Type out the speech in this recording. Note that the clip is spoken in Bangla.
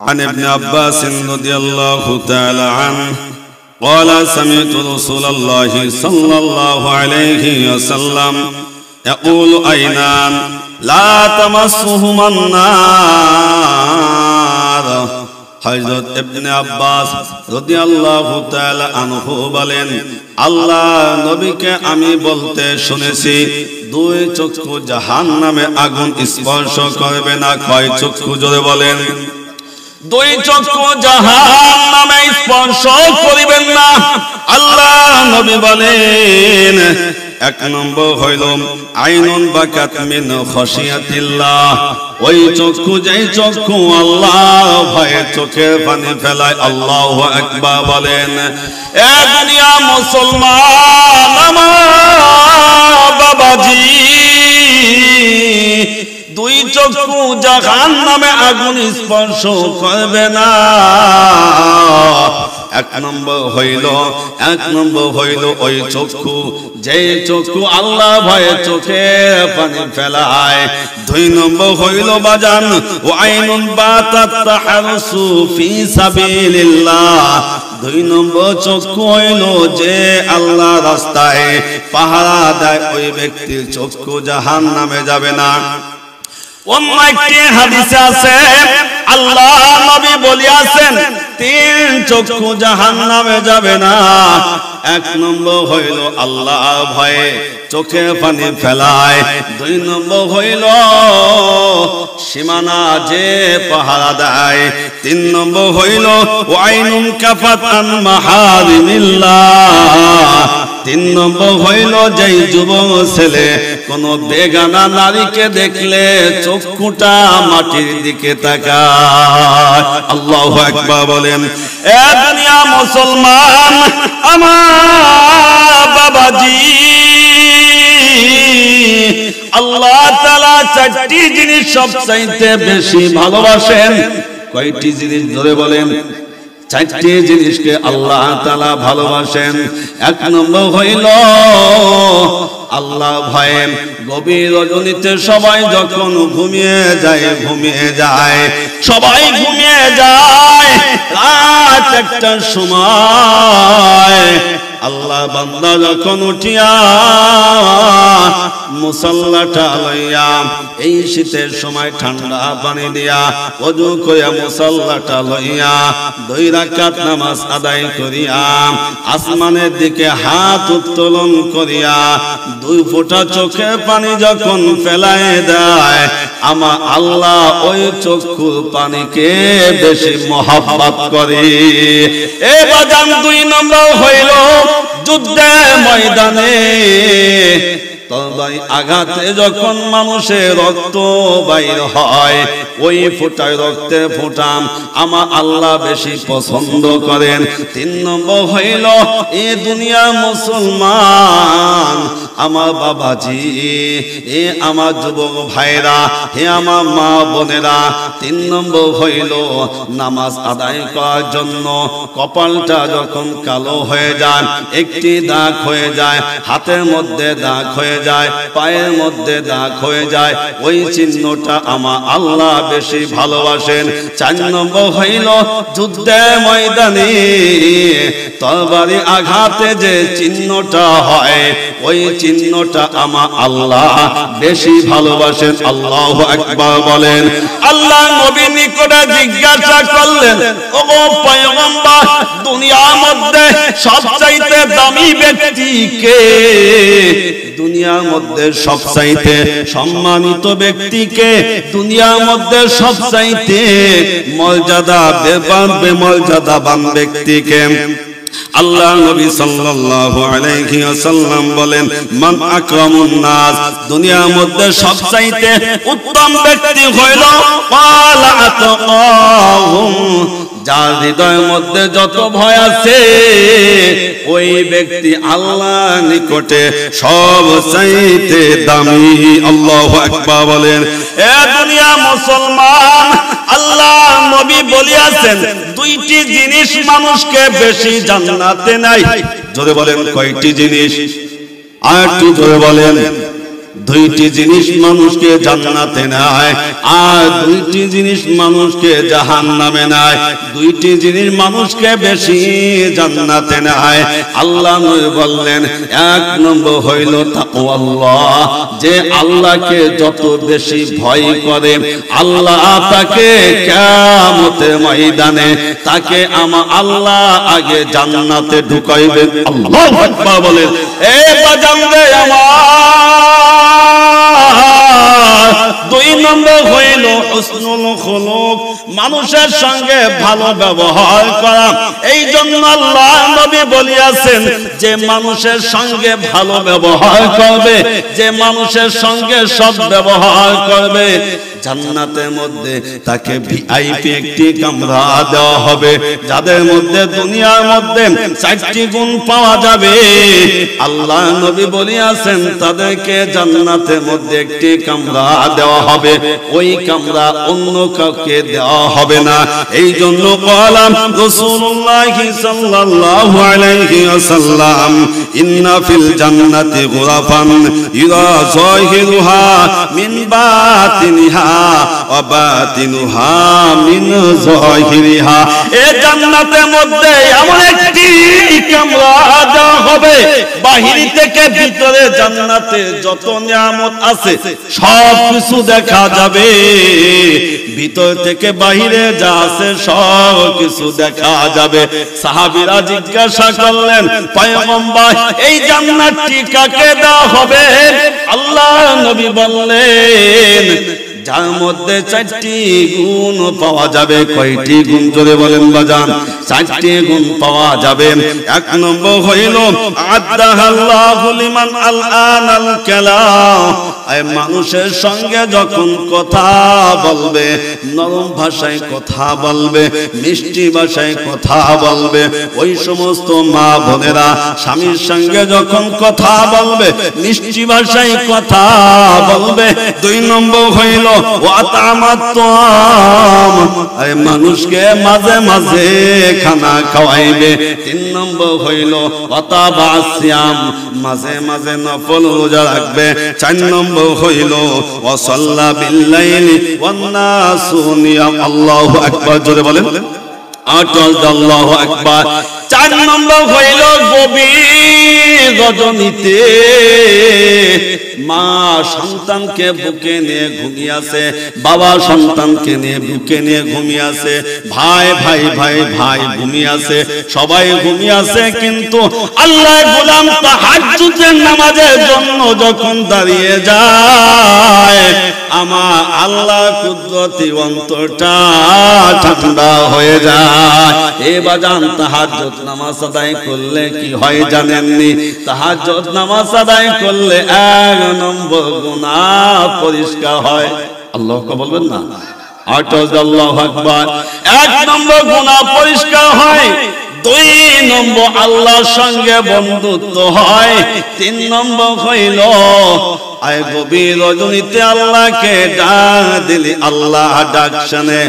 عن ابن عباس رضي الله تعالى عنه قال سمعت رسول الله صلى الله عليه وسلم يقول عينان لا تمسهما النار হযরত ইবনে আব্বাস রাদিয়াল্লাহু তাআলা আনহু বলেন আল্লাহ নবীকে আমি বলতে শুনেছি দুই চক্ষু জাহান্নামে আগুন স্পর্শ করবে না। কয় চক্ষু জোরে বলেন? দুই চক্ষু জাহান্নামে স্পর্শ করিবেন না। আল্লাহ নবী বলেন এক নম্বর হইল আইনুন বাকাত মিন খাশিয়াতিল্লাহ, ওই চক্ষু যেই চক্ষু আল্লাহ ভয়ে চোখের পানি ফেলায়। আল্লাহু আকবার বলেন। এ দুনিয়া মুসলমান আমার বাবাজি, দুই চক্ষু জাহান্নামে আগুন স্পর্শ করবে না। এক নম্বর হইল ওই চক্ষু যে চক্ষু আল্লাহ ভয়ে চোখে পানি ফেলায়। দুই নম্বর হইল বাজান ওয়াইনুন বাতাত তাহরসু ফি সাবিলিল্লাহ, দুই নম্বর চক্ষু হইল যে আল্লাহ রাস্তায় পাহারা দেয়, ওই ব্যক্তির চক্ষু জাহান্নামে যাবে না। অন্য একটি হাদিসে আছে আল্লাহ নবী বলিয়াছেন তিন চক্ষু জাহান্নামে যাবে না। এক নম্বর হইল আল্লাহ ভয়ে চোখে পানি ফেলায়। দুই নম্বর হইল সীমানা যে পাহারা দেয়। তিন নম্বর হইল ওয়াইনুন কাফাত আন মাহারিমিল্লাহ, তিন নম্বর হইল যেই যুবক ছেলে কোন বেগানা নারীকে দেখলে চক্ষুটা মাটির দিকে তাকায়। আল্লাহু আকবার বলেন। এ দুনিয়া মুসলমান আমার বাবাজি, আল্লাহ তাআলা চারটি জিনিস সবচাইতে বেশি ভালোবাসেন। কয়টি জিনিস ধরে বলেন? চারটি জিনিসকে আল্লাহ তাআলা ভালোবাসেন। এক নম্বর হইল আল্লাহ ভয়ে গভীর রজনীতে সবাই যখন ঘুমিয়ে যায়, সবাই ঘুমিয়ে যায়, রাত একটার সময় আল্লাহ বান্দা যখন উঠিয়া মুসাল্লাটা লইয়া, এই শীতের সময় ঠান্ডা পানি দিয়া ওযু করিয়া মুসাল্লাটা লইয়া দুই রাকাত নামাজ আদায় করিয়া আসমানের দিকে হাত উত্তোলন করিয়া দুই ফোঁটা চোখে পানি যখন ফেলায় দেয়, আমার আল্লাহ ওই চক্ষুর পানিকে বেশি মহব্বত করে। এ বাজান দুই নম্বর হইল যুদ্ধের ময়দানে তরবারি আঘাতে যখন মানুষের রক্ত বাইর হয়, ওই ফোঁটায় রক্তের ফোঁটা আমার আল্লাহ বেশি পছন্দ করেন। তিন নম্বর হইল এ দুনিয়া মুসলমান আমার বাবাজি, এ আমার যুবক ভাইরা, হে আমার মা বোনেরা, তিন নম্বর হইল নামাজ আদায় করার জন্য কপালটা যখন কালো হয়ে যায়, একটি দাগ হয়ে যায়, হাতের মধ্যে দাগ হয়ে যায়, পায়ের মধ্যে দাগ হয়ে যায়, ওই চিহ্নটা আমার আল্লাহ বেশি ভালোবাসেন। চার নম্বর হইল যুদ্ধের ময়দানে তরবারি আঘাতে যে চিহ্নটা হয়, ওই চিহ্নটা আমার আল্লাহ বেশি ভালোবাসেন। আল্লাহু আকবার বলেন। আল্লাহ নবী নিকটে জিজ্ঞাসা করলেন, ওগো পয়গম্বর, দুনিয়ার মধ্যে সবচাইতে দামি ব্যক্তি কে? দুনিয়ার মধ্যে সবচাইতে সম্মানিত ব্যক্তি কে? দুনিয়ার মধ্যে সবচাইতে মর্যাদাবান ব্যক্তি কে? আল্লাহ নবী সাল্লাল্লাহু আলাইহি ওয়াসাল্লাম বলেন, মান আকরামুন নাস, দুনিয়ার মধ্যে সবচাইতে উত্তম ব্যক্তি হইল ক্বালা আতকাহুম, যার হৃদয়ের মধ্যে যত ভয় আছে ওই ব্যক্তি আল্লাহ নিকটে সবচাইতে দামি। আল্লাহু আকবার বলেন। এ দুনিয়া মুসলমান, আল্লাহ নবী বলিয়াছেন দুইটি জিনিস মানুষকে বেশি জান্নাতে নাই। জোরে বলেন কয়টি জিনিস? আর একটু জোরে বলেন। দুইটি জিনিস মানুষকে জান্নাতে নেয় আর দুইটি জিনিস মানুষকে জাহান্নামে নেয়। দুইটি জিনিস মানুষকে বেশি জান্নাতে নেয়। আল্লাহ নবী বললেন, এক নম্বর হইল তাকওয়াল্লাহ, যে আল্লাহকে যত বেশি ভয় করে আল্লাহ তাকে কিয়ামতের ময়দানে তাকে আল্লাহ আগে জান্নাতে ঢুকাইবেন। আল্লাহু আকবার বলেন। এ বাজান রে আমার, দুই নম্বর হইল হুসনুল খুলুক, মানুষের সঙ্গে ভালো ব্যবহার করা। এই জন্য আল্লাহ নবী বলিয়াছেন, যে মানুষের সঙ্গে ভালো ব্যবহার করবে, যে মানুষের সঙ্গে সৎ ব্যবহার করবে, জান্নাতের মধ্যে তাকে ভিআইপি একটি কামরা দেওয়া হবে, যাদের মধ্যে দুনিয়ার মধ্যে 4টি গুণ পাওয়া যাবে। আল্লাহ নবী বলিয়াছেন, তাদেরকে জান্নাতের মধ্যে একটি কামরা দেওয়া হবে, ওই কামরা অন্য কাউকে দেওয়া হবে না। এই জন্য বললাম রাসূলুল্লাহ সাল্লাল্লাহু আলাইহি ওয়াসাল্লাম, ইন্না ফিল জান্নাতি গুরাফান ইরা যাহিরুহা মিন বাতিনিহা ওয়া বাতিনুহা মিন যাহিরিহা। এই জান্নাতের মধ্যে এমন একটি কামরা দেওয়া হবে, বাহির থেকে ভিতরে জান্নাতে যত নিয়ামত আছে সব কিছু দেখা যাবে, ভিতর থেকে বাহিরে যা আছে সব কিছু দেখা যাবে। সাহাবীরা জিজ্ঞাসা করলেন, পয়গম্বর এই জান্নাতটি কাকে দেওয়া হবে? আল্লাহ নবী বললেন, যার মধ্যে 4টি গুণ পাওয়া যাবে। কয়টি গুণ জোরে বলেন বাজান? 4টি গুণ পাওয়া যাবে। এক নম্বর হইল আদাহাল্লাহু লিমান আল কালাম, এই মানুষের সঙ্গে যখন কথা বলবে, নরম ভাষায় কথা বলবে, মিষ্টি ভাষায় কথা বলবে, ওই সমস্ত মা বোনেরা স্বামীর সঙ্গে যখন কথা বলবে, মিষ্টি ভাষায় কথা বলবে। 2 নম্বর হইল মানুষকে মাঝে মাঝে খানা খাওয়াইবে। 3 নম্বর হইল ওয়াতাবাসিয়াম, মাঝে মাঝে নফল রোজা রাখবে। 4 নম্বর হইল ওয়াসাল্লা বিল্লাইলি ওয়ান নাসু নিয়াম। আল্লাহু আকবার জোরে বলেন। আল্লাহু আকবার। 4 নম্বর হইল গভীর রজনীতে মা সন্তানকে বুকে নিয়ে ঘুমিয়েছে, বাবা সন্তানকে নিয়ে বুকে নিয়ে ঘুমিয়েছে, ভাই ভাই ভাই ভাই ঘুমিয়েছে, সবাই ঘুমিয়েছে, কিন্তু আল্লাহ গোলাম তাহাজ্জুদের নামাজের জন্য যখন দাঁড়িয়ে যায়, আমার আল্লাহ কুদরতি অন্তরটা ঠান্ডা হয়ে যায়। এ বাজান, তাহাজ্জুদ নামাজ আদায় করলে কি হয় জানেননি? তাহাজ্জুদ নামাজ আদায় করলে 1 নম্বর গুনাহ পরিষ্কার হয়। আল্লাহু আকবার বলবেন না? আল্লাহু আকবার। 1 নম্বর গুনাহ পরিষ্কার হয়। 2 নম্বর আল্লাহর সঙ্গে বন্ধুত্ব হয়। 3 নম্বর হইল আয় গভীর রজনীতে আল্লাহকে ডাক দিলি আল্লাহ ডাক শুনে।